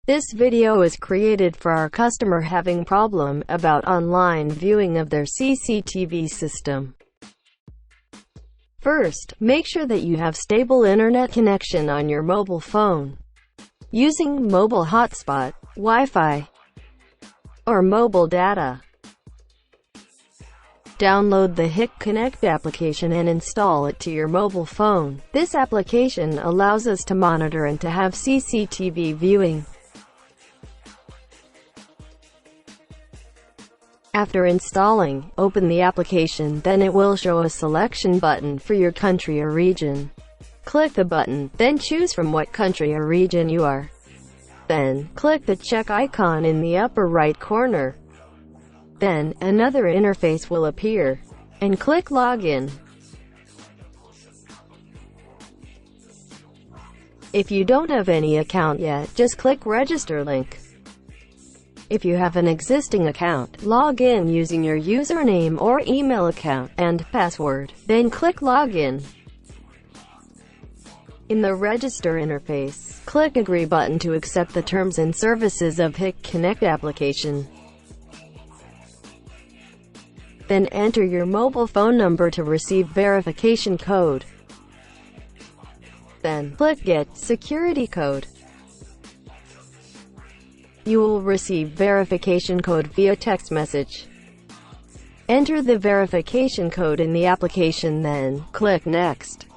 This video is created for our customer having problem about online viewing of their CCTV system. First, make sure that you have stable internet connection on your mobile phone. Using mobile hotspot, Wi-Fi, or mobile data. Download the HIC Connect application and install it to your mobile phone. This application allows us to monitor and to have CCTV viewing. After installing, open the application, then it will show a selection button for your country or region. Click the button, then choose from what country or region you are. Then, click the check icon in the upper right corner. Then, another interface will appear, and click Login. If you don't have any account yet, just click Register link. If you have an existing account, log in using your username or email account and password, then click Login. In the Register interface, click Agree button to accept the terms and services of HIC Connect application. Then enter your mobile phone number to receive verification code. Then, click Get Security Code. You will receive verification code via text message. Enter the verification code in the application, then click Next.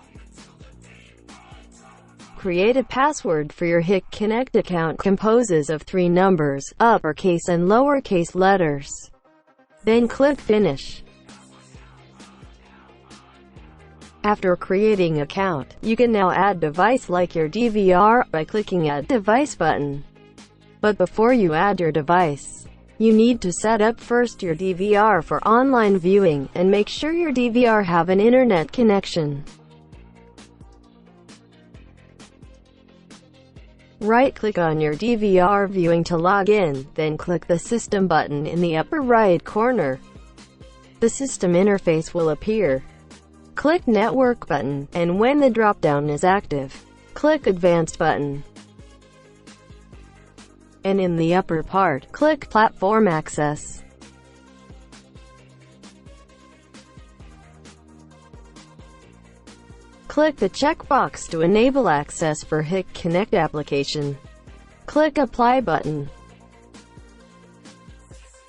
Create a password for your HIC Connect account composes of 3 numbers, uppercase and lowercase letters. Then click Finish. After creating account, you can now add device like your DVR by clicking Add Device button. But before you add your device, you need to set up first your DVR for online viewing, and make sure your DVR have an internet connection. Right-click on your DVR viewing to log in, then click the System button in the upper right corner. The system interface will appear. Click Network button, and when the drop-down is active, click Advanced button. And in the upper part, click Platform Access. Click the checkbox to enable access for HIC Connect application. Click Apply button.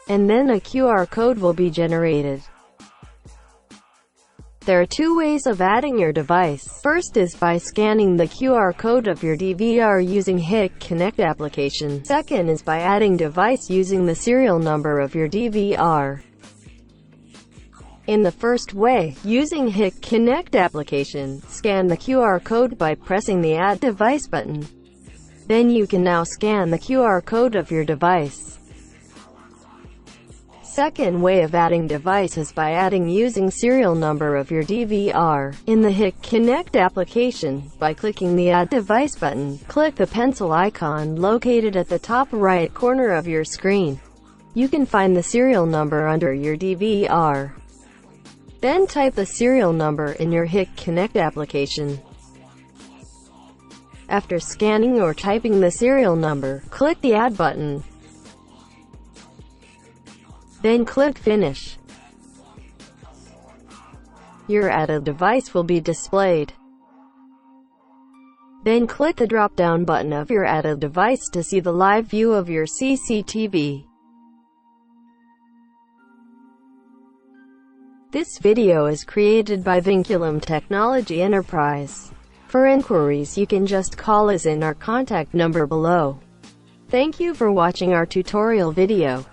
And then a QR code will be generated. There are 2 ways of adding your device. First is by scanning the QR code of your DVR using HIC Connect application. Second is by adding device using the serial number of your DVR. In the first way, using HIC Connect application, scan the QR code by pressing the Add Device button. Then you can now scan the QR code of your device. Second way of adding device is by adding using serial number of your DVR. In the HIC Connect application, by clicking the Add Device button, click the pencil icon located at the top right corner of your screen. You can find the serial number under your DVR. Then type the serial number in your HIC Connect application. After scanning or typing the serial number, click the Add button. Then click Finish. Your added device will be displayed. Then click the drop-down button of your added device to see the live view of your CCTV. This video is created by Vinculum Technology Enterprise. For inquiries, you can just call us in our contact number below. Thank you for watching our tutorial video.